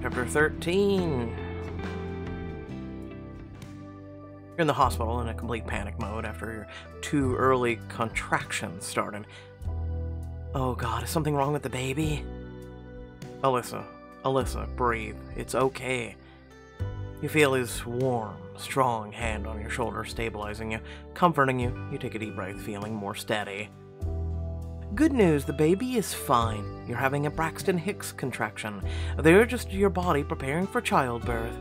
Chapter 13. You're in the hospital in a complete panic mode after your 2 early contractions started. Oh god, is something wrong with the baby? Alyssa, breathe. It's okay. You feel his warm, strong hand on your shoulder stabilizing you, comforting you. You take a deep breath, feeling more steady. Good news, the baby is fine. You're having a Braxton Hicks contraction. They're just your body preparing for childbirth.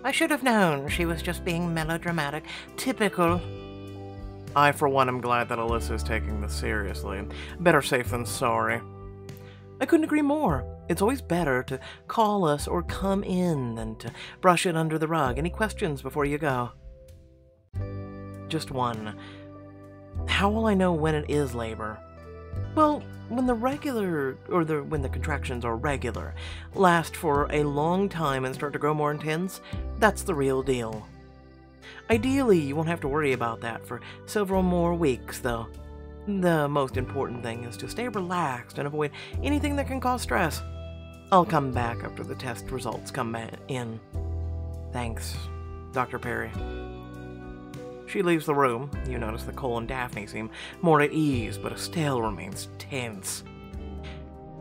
I should have known she was just being melodramatic. Typical. I, for one, am glad that Alyssa is taking this seriously. Better safe than sorry. I couldn't agree more. It's always better to call us or come in than to brush it under the rug. Any questions before you go? Just one. How will I know when it is labor? Well, when when the contractions are regular, last for a long time and start to grow more intense, that's the real deal. Ideally, you won't have to worry about that for several more weeks, though. The most important thing is to stay relaxed and avoid anything that can cause stress. I'll come back after the test results come in. Thanks, Dr. Perry. She leaves the room. You notice that Cole and Daphne seem more at ease, but Estelle remains tense.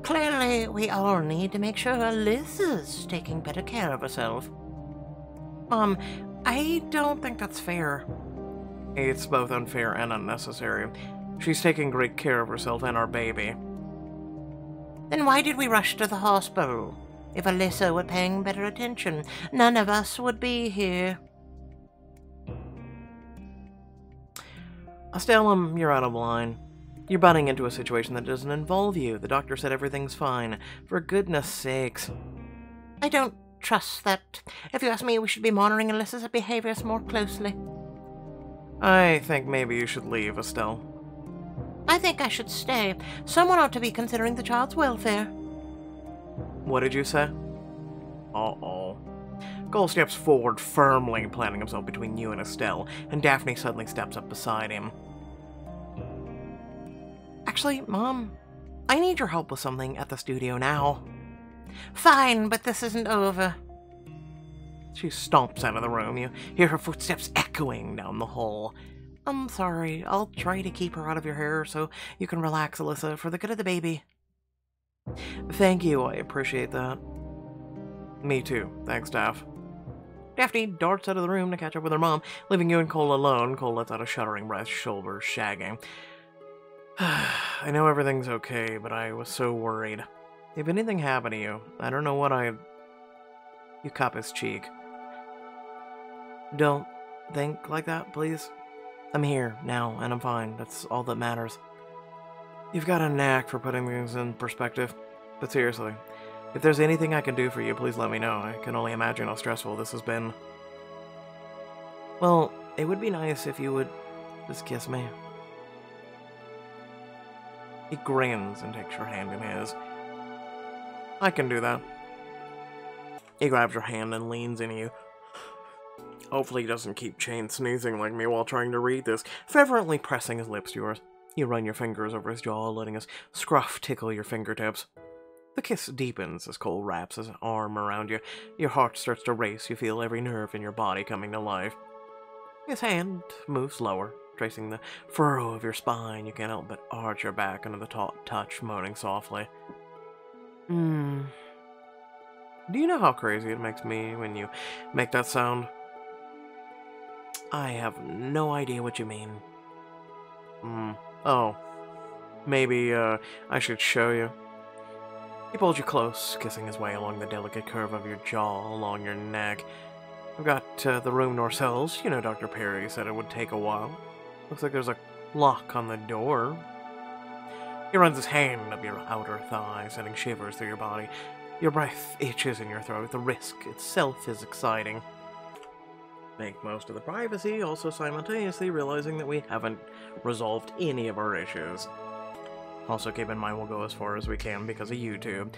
Clearly, we all need to make sure Alyssa's taking better care of herself. I don't think that's fair. It's both unfair and unnecessary. She's taking great care of herself and our baby. Then why did we rush to the hospital? If Alyssa were paying better attention, none of us would be here. Estelle, you're out of line. You're butting into a situation that doesn't involve you. The doctor said everything's fine. For goodness sakes. I don't trust that. If you ask me, we should be monitoring Alyssa's behaviors more closely. I think maybe you should leave, Estelle. I think I should stay. Someone ought to be considering the child's welfare. What did you say? Uh-oh. Cole steps forward firmly, planting himself between you and Estelle, and Daphne suddenly steps up beside him. Actually, Mom, I need your help with something at the studio now. Fine, but this isn't over. She stomps out of the room. You hear her footsteps echoing down the hall. I'm sorry. I'll try to keep her out of your hair so you can relax, Alyssa, for the good of the baby. Thank you. I appreciate that. Me too. Thanks, Daph. Daphne darts out of the room to catch up with her mom, leaving you and Cole alone. Cole lets out a shuddering breath, shoulders shagging. I know everything's okay, but I was so worried. If anything happened to you, I don't know what You cup his cheek. Don't think like that, please. I'm here, now, and I'm fine. That's all that matters. You've got a knack for putting things in perspective. But seriously, if there's anything I can do for you, please let me know. I can only imagine how stressful this has been. Well, it would be nice if you would just kiss me. He grins and takes your hand in his. I can do that. He grabs your hand and leans into you. Hopefully he doesn't keep chain sneezing like me while trying to read this, fervently pressing his lips to yours. You run your fingers over his jaw, letting his scruff tickle your fingertips. The kiss deepens as Cole wraps his arm around you. Your heart starts to race. You feel every nerve in your body coming to life. His hand moves slower, tracing the furrow of your spine. You can't help but arch your back under the taut touch, moaning softly. Do you know how crazy it makes me when you make that sound? I have no idea what you mean. Oh. Maybe, I should show you. He pulls you close, kissing his way along the delicate curve of your jaw, along your neck. We've got the room to ourselves. You know, Dr. Perry said it would take a while. Looks like there's a lock on the door. He runs his hand up your outer thigh, sending shivers through your body. Your breath itches in your throat. The risk itself is exciting. Make most of the privacy, also simultaneously realizing that we haven't resolved any of our issues. Also keep in mind we'll go as far as we can because of YouTube.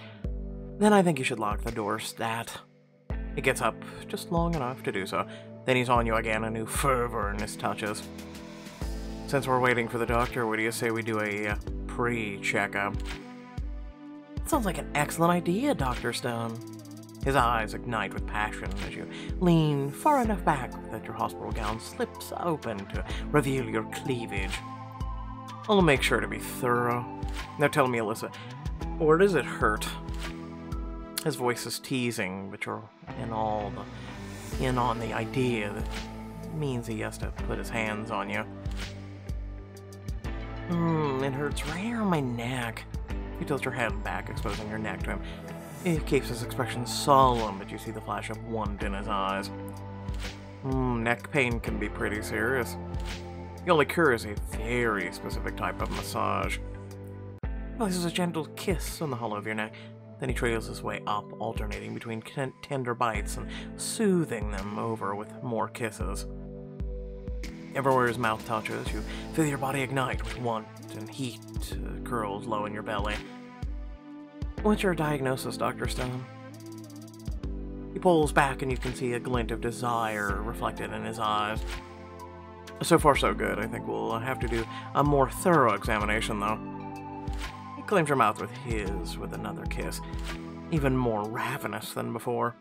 Then I think you should lock the door, Stat. He gets up just long enough to do so. Then he's on you again, a new fervor in his touches. Since we're waiting for the doctor, what do you say we do a pre-checkup? Sounds like an excellent idea, Dr. Stone. His eyes ignite with passion as you lean far enough back that your hospital gown slips open to reveal your cleavage. I'll make sure to be thorough. Now tell me, Alyssa, where does it hurt? His voice is teasing, but you're in on the idea that it means he has to put his hands on you. It hurts right here on my neck. You tilt your head back, exposing your neck to him. He keeps his expression solemn, but you see the flash of wonder in his eyes. Neck pain can be pretty serious. The only cure is a very specific type of massage. He places a gentle kiss on the hollow of your neck. Then he trails his way up, alternating between tender bites and soothing them over with more kisses. Everywhere his mouth touches, you feel your body ignite with want and heat curls low in your belly. What's your diagnosis, Dr. Stone? He pulls back and you can see a glint of desire reflected in his eyes. So far so good. I think we'll have to do a more thorough examination, though. He claims your mouth with his with another kiss, even more ravenous than before.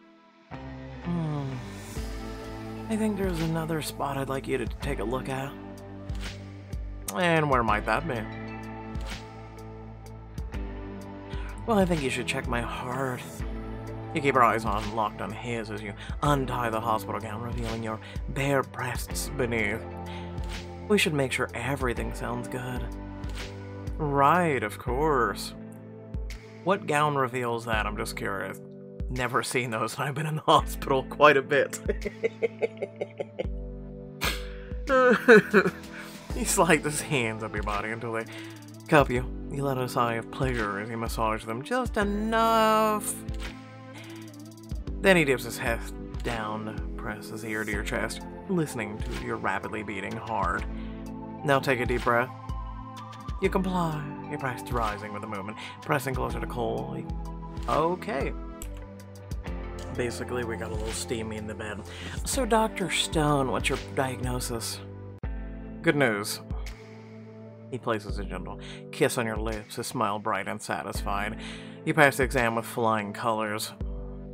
I think there's another spot I'd like you to take a look at. And where might that be? Well, I think you should check my heart. You keep your eyes locked on his as you untie the hospital gown, revealing your bare breasts beneath. We should make sure everything sounds good. Right, of course. What gown reveals that? I'm just curious. Never seen those, and I've been in the hospital quite a bit. He slides his hands up your body until they cup you. You let out a sigh of pleasure as he massages them just enough. Then he dips his head down, presses his ear to your chest, listening to your rapidly beating heart. Now take a deep breath. You comply, your breast rising with the movement, pressing closer to Cole. Okay. Basically, we got a little steamy in the bed. So, Dr. Stone, what's your diagnosis? Good news. He places a gentle kiss on your lips, his smile bright and satisfied. You pass the exam with flying colors.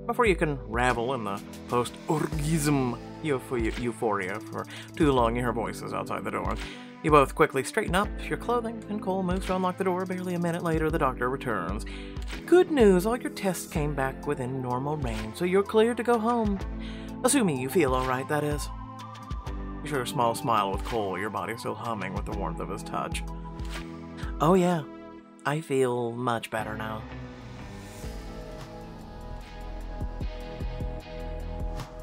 Before you can revel in the post-orgasm euphoria for too long, you hear voices outside the door. You both quickly straighten up your clothing, and Cole moves to unlock the door. Barely a minute later, the doctor returns. Good news, all your tests came back within normal range, so you're cleared to go home. Assuming you feel alright, that is. You share a small smile with Cole, your body still humming with the warmth of his touch. Oh yeah, I feel much better now.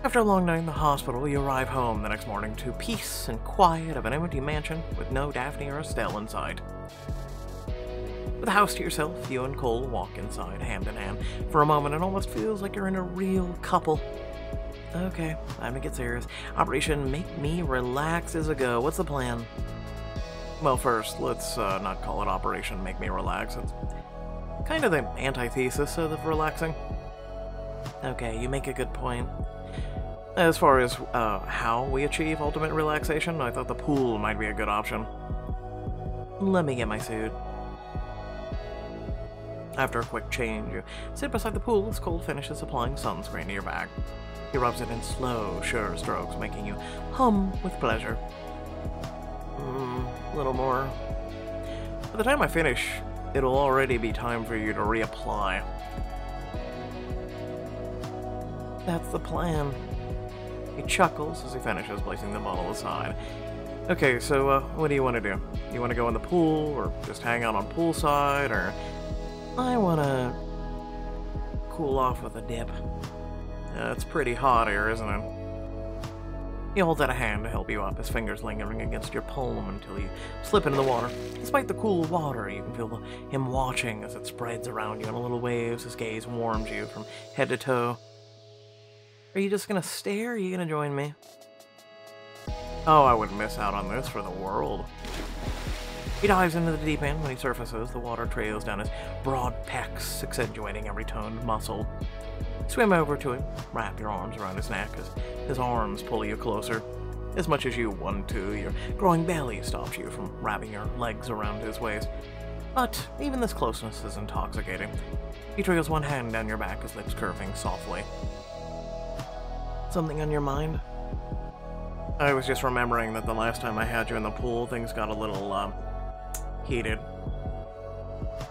After a long night in the hospital, you arrive home the next morning to peace and quiet of an empty mansion with no Daphne or Estelle in sight. With the house to yourself, you and Cole walk inside, hand in hand. For a moment, it almost feels like you're in a real couple. Okay, time to get serious. Operation Make Me Relax is a go. What's the plan? Well, first, let's not call it Operation Make Me Relax. It's kind of the antithesis of relaxing. Okay, you make a good point. As far as how we achieve ultimate relaxation, I thought the pool might be a good option. Let me get my suit. After a quick change, you sit beside the pool as Cole finishes applying sunscreen to your back. He rubs it in slow, sure strokes, making you hum with pleasure. A little more. By the time I finish, it'll already be time for you to reapply. That's the plan. He chuckles as he finishes, placing the bottle aside. Okay, so what do you want to do? You want to go in the pool, or just hang out on poolside, or... I want to cool off with a dip. It's pretty hot here, isn't it? He holds out a hand to help you up, his fingers lingering against your palm until you slip into the water. Despite the cool water, you can feel him watching as it spreads around you in little waves. His gaze warms you from head to toe. Are you just gonna stare, or are you gonna join me? Oh, I wouldn't miss out on this for the world. He dives into the deep end. When he surfaces, the water trails down his broad pecs, accentuating every toned muscle. Swim over to him, wrap your arms around his neck as his arms pull you closer. As much as you want to, your growing belly stops you from wrapping your legs around his waist. But even this closeness is intoxicating. He trails one hand down your back, his lips curving softly. Something on your mind? I was just remembering that the last time I had you in the pool, things got a little, heated.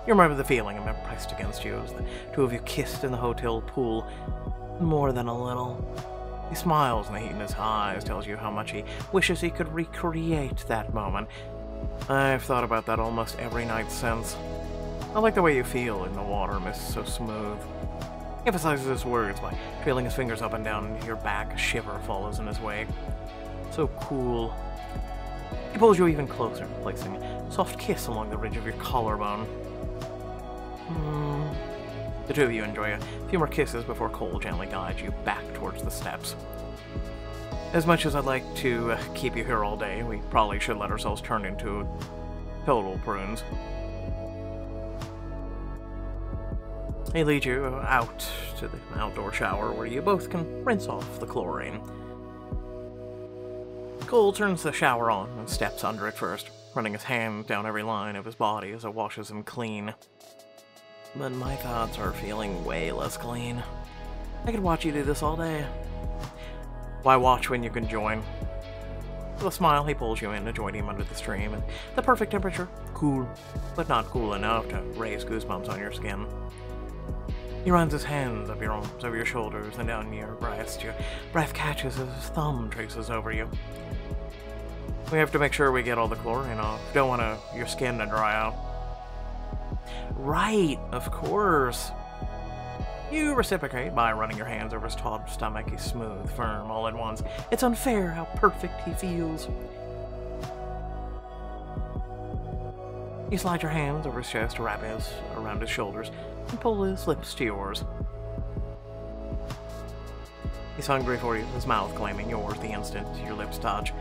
You remember the feeling of him pressed against you as the two of you kissed in the hotel pool. More than a little. He smiles, and the heat in his eyes tells you how much he wishes he could recreate that moment. I've thought about that almost every night since. I like the way you feel in the water, Miss So Smooth. He emphasizes his words by trailing his fingers up and down your back. A shiver follows in his wake. So cool. He pulls you even closer, placing a soft kiss along the ridge of your collarbone. The two of you enjoy a few more kisses before Cole gently guides you back towards the steps. As much as I'd like to keep you here all day, we probably should let ourselves turn into total prunes. He leads you out to the outdoor shower where you both can rinse off the chlorine. Cole turns the shower on and steps under it first, running his hand down every line of his body as it washes him clean. But my thoughts are feeling way less clean. I could watch you do this all day. Why watch when you can join? With a smile, he pulls you in to join him under the stream, and the perfect temperature, cool, but not cool enough to raise goosebumps on your skin. He runs his hands up your arms, over your shoulders, and down your breast. Your breath catches as his thumb traces over you. We have to make sure we get all the chlorine off. Don't want your skin to dry out. Right, of course. You reciprocate by running your hands over his taut stomach. He's smooth, firm, all at once. It's unfair how perfect he feels. You slide your hands over his chest, wrap his around his shoulders, and pull his lips to yours. He's hungry for you, his mouth claiming yours the instant your lips touch.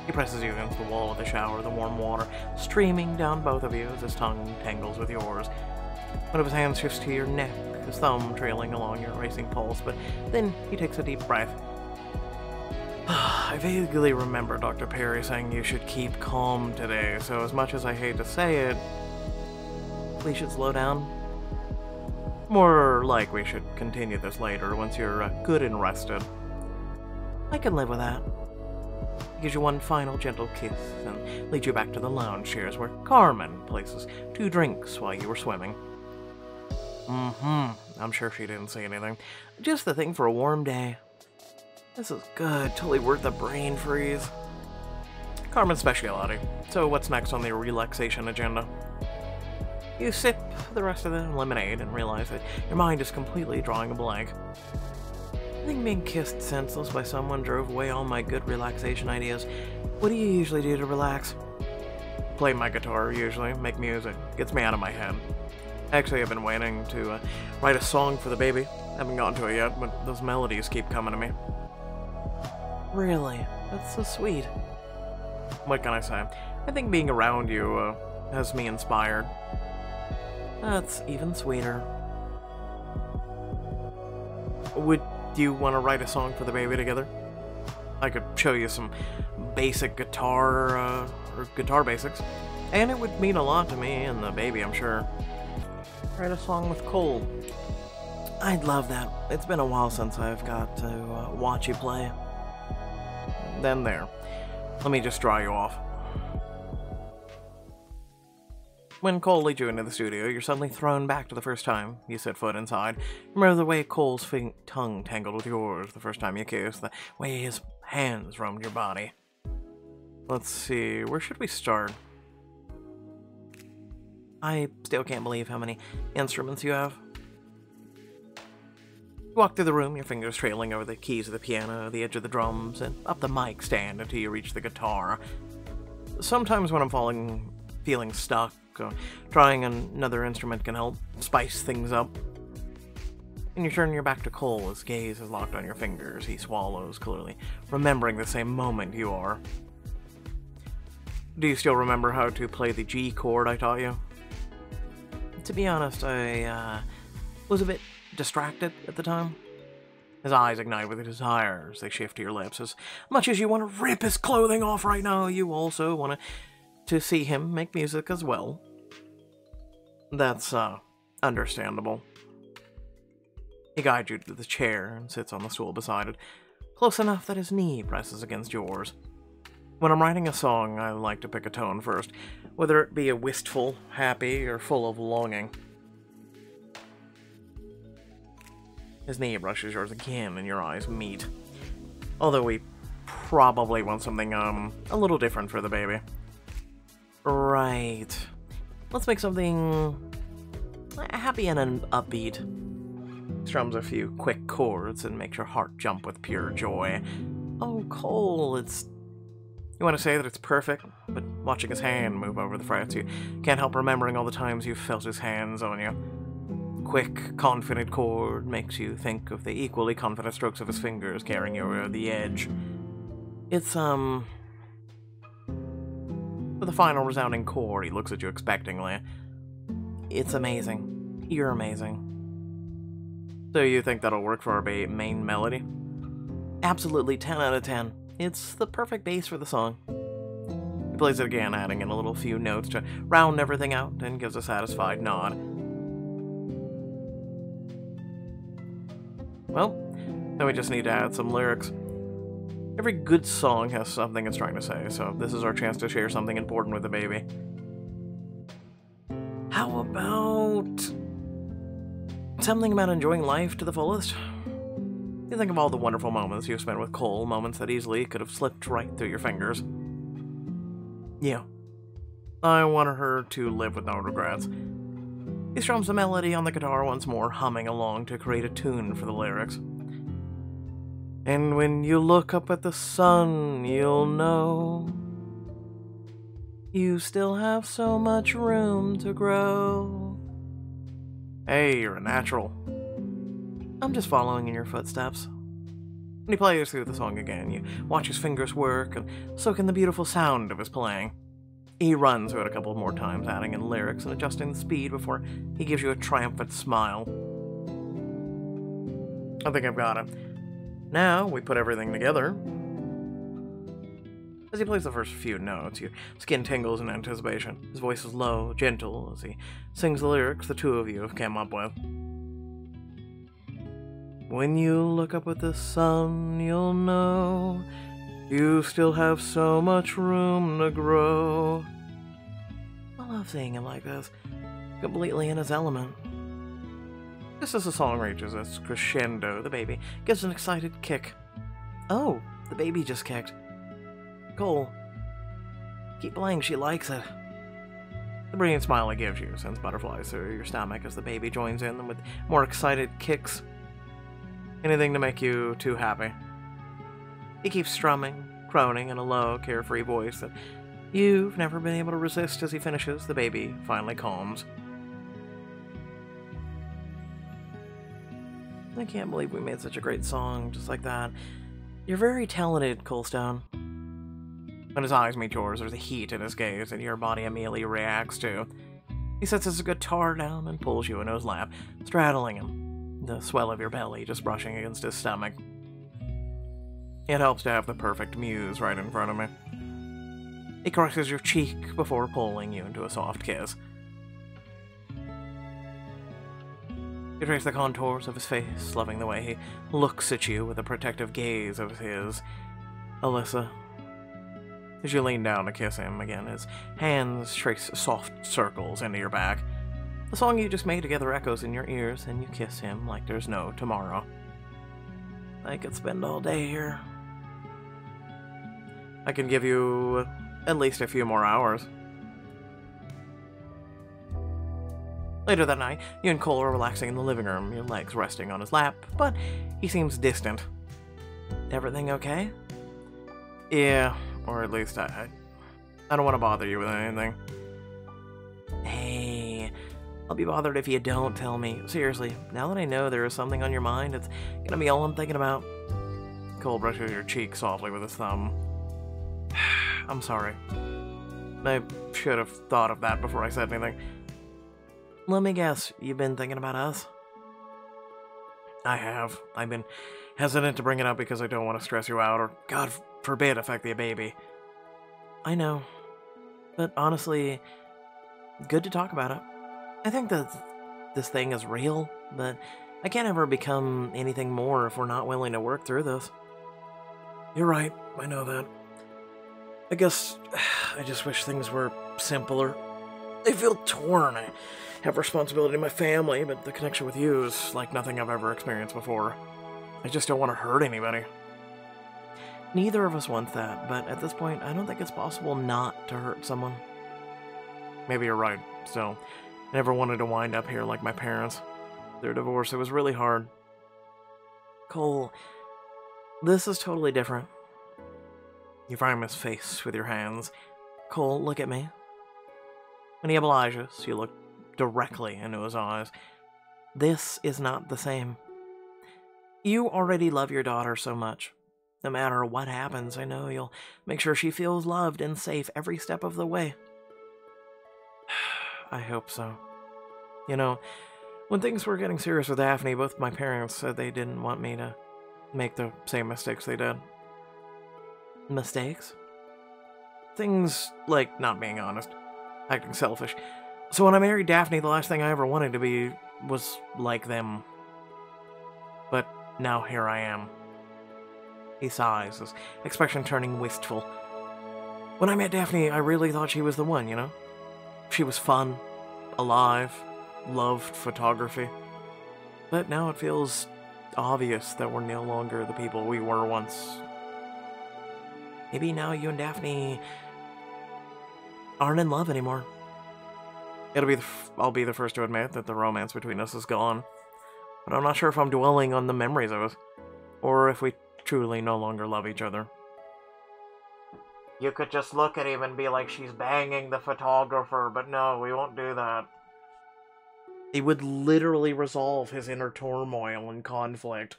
He presses you against the wall of the shower, the warm water streaming down both of you as his tongue tangles with yours. One of his hands shifts to your neck, his thumb trailing along your racing pulse, but then he takes a deep breath. I vaguely remember Dr. Perry saying you should keep calm today, so as much as I hate to say it, we should slow down. More like we should continue this later once you're good and rested. I can live with that. He gives you one final gentle kiss and leads you back to the lounge chairs where Carmen places 2 drinks while you were swimming. I'm sure she didn't say anything. Just the thing for a warm day. This is good, totally worth the brain freeze. Carmen's specialty. So what's next on the relaxation agenda? You sip the rest of the lemonade and realize that your mind is completely drawing a blank. I think being kissed senseless by someone drove away all my good relaxation ideas. What do you usually do to relax? Play my guitar, usually. Make music. Gets me out of my head. Actually, I've been waiting to write a song for the baby. Haven't gotten to it yet, but those melodies keep coming to me. Really? That's so sweet. What can I say? I think being around you has me inspired. That's even sweeter. Would you want to write a song for the baby together? I could show you some basic guitar, or guitar basics. And it would mean a lot to me and the baby, I'm sure. Write a song with Cole. I'd love that. It's been a while since I've got to watch you play. Then there. Let me just dry you off. When Cole leads you into the studio, you're suddenly thrown back to the first time you set foot inside. Remember the way Cole's tongue tangled with yours the first time you kissed, the way his hands roamed your body. Let's see, where should we start? I still can't believe how many instruments you have. You walk through the room, your fingers trailing over the keys of the piano, the edge of the drums, and up the mic stand until you reach the guitar. Sometimes when I'm feeling stuck, trying another instrument can help spice things up. And you turn your back to Cole, his gaze is locked on your fingers. He swallows, clearly remembering the same moment you are. Do you still remember how to play the G chord I taught you? To be honest, I was a bit distracted at the time. His eyes ignite with a desire as they shift to your lips. As much as you want to rip his clothing off right now, you also want to to see him make music as well. That's, understandable. He guides you to the chair and sits on the stool beside it, close enough that his knee presses against yours. When I'm writing a song, I like to pick a tone first, whether it be a wistful, happy, or full of longing. His knee brushes yours again, and your eyes meet. Although we probably want something, a little different for the baby. Right. Let's make something happy and upbeat. Strums a few quick chords and makes your heart jump with pure joy. Oh, Cole, it's... You want to say that it's perfect, but watching his hand move over the frets, you can't help remembering all the times you've felt his hands on you. Quick, confident chord makes you think of the equally confident strokes of his fingers carrying you over the edge. It's, with a final resounding chord, he looks at you expectingly. It's amazing. You're amazing. So you think that'll work for our main melody? Absolutely, 10 out of 10. It's the perfect bass for the song. He plays it again, adding in a little few notes to round everything out, and gives a satisfied nod. Well, then we just need to add some lyrics. Every good song has something it's trying to say, so this is our chance to share something important with the baby. How about something about enjoying life to the fullest? You think of all the wonderful moments you've spent with Cole, moments that easily could have slipped right through your fingers. Yeah. I want her to live with no regrets. He strums the melody on the guitar once more, humming along to create a tune for the lyrics. And when you look up at the sun, you'll know you still have so much room to grow. Hey, you're a natural. I'm just following in your footsteps. When he plays through the song again, you watch his fingers work and soak in the beautiful sound of his playing. He runs through it a couple more times, adding in lyrics and adjusting the speed before he gives you a triumphant smile. I think I've got it. Now, we put everything together. As he plays the first few notes, your skin tingles in anticipation. His voice is low, gentle, as he sings the lyrics the two of you have come up with. When you look up at the sun, you'll know you still have so much room to grow. I love seeing him like this, completely in his element. Just as the song reaches its crescendo, the baby gives an excited kick. Oh, the baby just kicked. Cole, keep playing, she likes it. The brilliant smile he gives you sends butterflies through your stomach as the baby joins in them with more excited kicks. Anything to make you too happy. He keeps strumming, croning in a low, carefree voice that you've never been able to resist. As he finishes, the baby finally calms. I can't believe we made such a great song just like that. You're very talented, Colestone. When his eyes meet yours, there's a heat in his gaze that your body immediately reacts to. He sets his guitar down and pulls you into his lap, straddling him, the swell of your belly just brushing against his stomach. It helps to have the perfect muse right in front of me. He caresses your cheek before pulling you into a soft kiss. You trace the contours of his face, loving the way he looks at you with a protective gaze of his. Alyssa. As you lean down to kiss him again, his hands trace soft circles into your back. The song you just made together echoes in your ears, and you kiss him like there's no tomorrow. I could spend all day here. I can give you at least a few more hours. Later that night, you and Cole are relaxing in the living room, your legs resting on his lap, but he seems distant. Everything okay? Yeah, or at least I don't want to bother you with anything. Hey, I'll be bothered if you don't tell me. Seriously, now that I know there is something on your mind, it's gonna be all I'm thinking about. Cole brushes your cheek softly with his thumb. I'm sorry. I should have thought of that before I said anything. Let me guess, you've been thinking about us? I have. I've been hesitant to bring it up because I don't want to stress you out or, God forbid, affect the baby. I know. But honestly, good to talk about it. I think that this thing is real, but I can't ever become anything more if we're not willing to work through this. You're right, I know that. I guess I just wish things were simpler. I feel torn. I have responsibility to my family, but the connection with you is like nothing I've ever experienced before. I just don't want to hurt anybody. Neither of us wants that, but at this point, I don't think it's possible not to hurt someone. Maybe you're right, still. I never wanted to wind up here like my parents. Their divorce, it was really hard. Cole, this is totally different. You frame his face with your hands. Cole, look at me. When he obliges, you look directly into his eyes. This is not the same. You already love your daughter so much. No matter what happens, I know you'll make sure she feels loved and safe every step of the way. I hope so. You know, when things were getting serious with Daphne, both my parents said they didn't want me to make the same mistakes they did. Mistakes? Things like not being honest, acting selfish. So when I married Daphne, the last thing I ever wanted to be was like them. But now here I am. He sighs, his expression turning wistful. When I met Daphne, I really thought she was the one, you know? She was fun, alive, loved photography. But now it feels obvious that we're no longer the people we were once. Maybe now you and Daphne aren't in love anymore. I'll be the first to admit that the romance between us is gone. But I'm not sure if I'm dwelling on the memories of it, or if we truly no longer love each other. You could just look at him and be like, she's banging the photographer, but no, we won't do that. He would literally resolve his inner turmoil and conflict.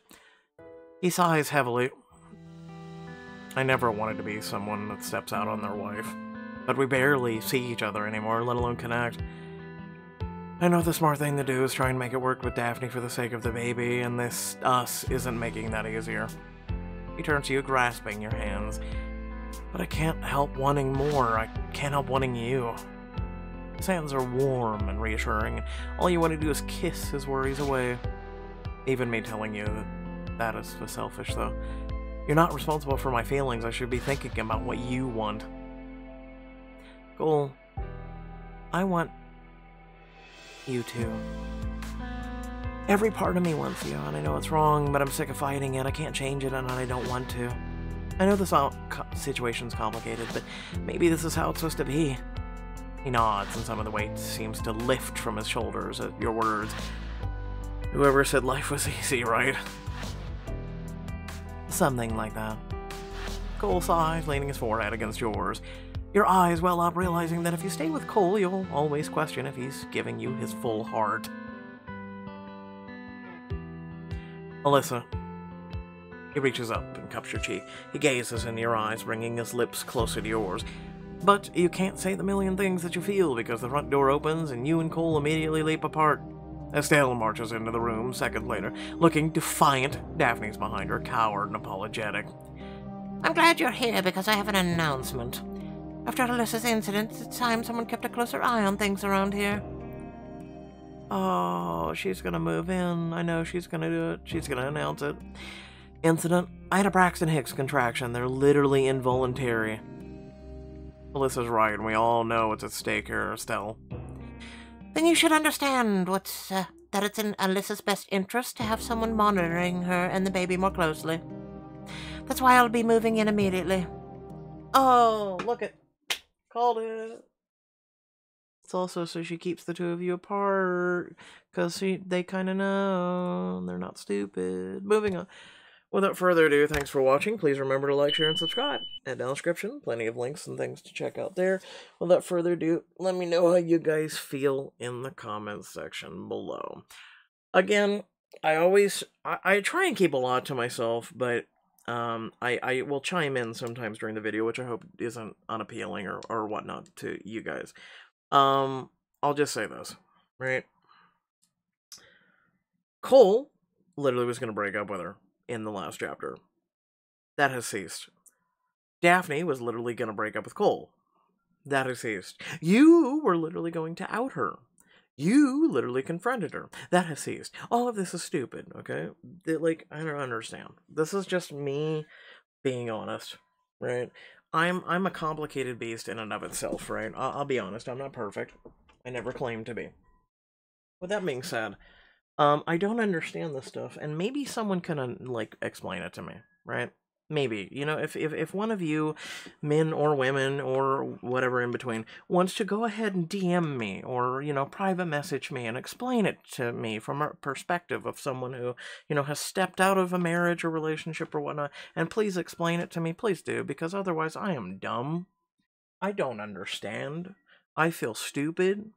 He sighs heavily. I never wanted to be someone that steps out on their wife, but we barely see each other anymore, let alone connect. I know the smart thing to do is try and make it work with Daphne for the sake of the baby, and this us isn't making that easier. He turns to you, grasping your hands. But I can't help wanting more. I can't help wanting you. His hands are warm and reassuring, and all you want to do is kiss his worries away. Even me telling you that is selfish, though. You're not responsible for my feelings. I should be thinking about what you want. Cole, I want you too. Every part of me wants you, and I know it's wrong, but I'm sick of fighting it. I can't change it, and I don't want to. I know this situation's complicated, but maybe this is how it's supposed to be. He nods, and some of the weight seems to lift from his shoulders at your words. Whoever said life was easy, right? Something like that. Cole sighs, leaning his forehead against yours. Your eyes well up, realizing that if you stay with Cole, you'll always question if he's giving you his full heart. Alyssa. He reaches up and cups your cheek. He gazes into your eyes, bringing his lips closer to yours. But you can't say the million things that you feel because the front door opens and you and Cole immediately leap apart. Estelle marches into the room seconds later, looking defiant. Daphne's behind her, coward and apologetic. I'm glad you're here because I have an announcement. After Alyssa's incident, it's time someone kept a closer eye on things around here. Oh, she's gonna move in. I know she's gonna do it. She's gonna announce it. Incident. I had a Braxton Hicks contraction. They're literally involuntary. Alyssa's right, and we all know what's at stake here, Estelle. Then you should understand that it's in Alyssa's best interest to have someone monitoring her and the baby more closely. That's why I'll be moving in immediately. Oh, look it. Called it. It's also so she keeps the two of you apart, because they kind of know. They're not stupid. Moving on. Without further ado, thanks for watching. Please remember to like, share, and subscribe. And down the description, plenty of links and things to check out there. Without further ado, let me know how you guys feel in the comments section below. Again, I try and keep a lot to myself, but I will chime in sometimes during the video, which I hope isn't unappealing or whatnot to you guys. I'll just say this, right? Cole literally was going to break up with her in the last chapter. That has ceased. Daphne was literally going to break up with Cole. That has ceased. You were literally going to out her. You literally confronted her. That has ceased. All of this is stupid, okay? Like, I don't understand. This is just me being honest, right? I'm a complicated beast in and of itself, right? I'll be honest, I'm not perfect. I never claimed to be. With that being said, I don't understand this stuff, and maybe someone can, like, explain it to me, right? Maybe, you know, if one of you, men or women or whatever in between, wants to go ahead and DM me or, you know, private message me and explain it to me from a perspective of someone who, you know, has stepped out of a marriage or relationship or whatnot, and please explain it to me, please do, because otherwise I am dumb. I don't understand. I feel stupid.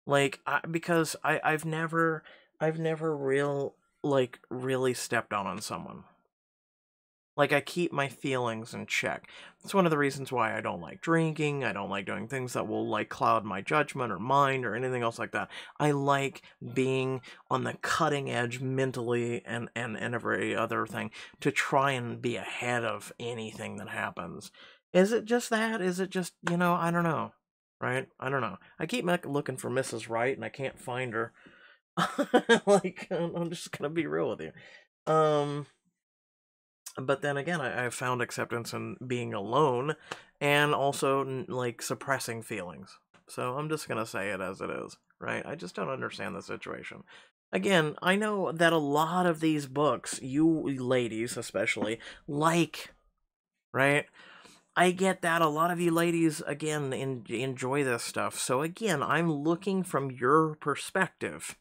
Like, because I've never really stepped on someone. Like, I keep my feelings in check. That's one of the reasons why I don't like drinking. I don't like doing things that will, like, cloud my judgment or mind or anything else like that. I like being on the cutting edge mentally and every other thing to try and be ahead of anything that happens. Is it just that? Is it just, you know, I don't know. Right? I don't know. I keep looking for Mrs. Right and I can't find her. Like, I'm just gonna be real with you. But then again, I've found acceptance in being alone and also, like, suppressing feelings. So I'm just gonna say it as it is, right? I just don't understand the situation. Again, I know that a lot of these books, you ladies especially, like, right? I get that a lot of you ladies, again, enjoy this stuff. So again, I'm looking from your perspective.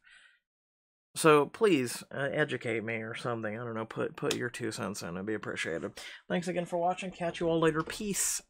So please educate me or something. I don't know. Put your 2 cents in. It'd be appreciated. Thanks again for watching. Catch you all later. Peace.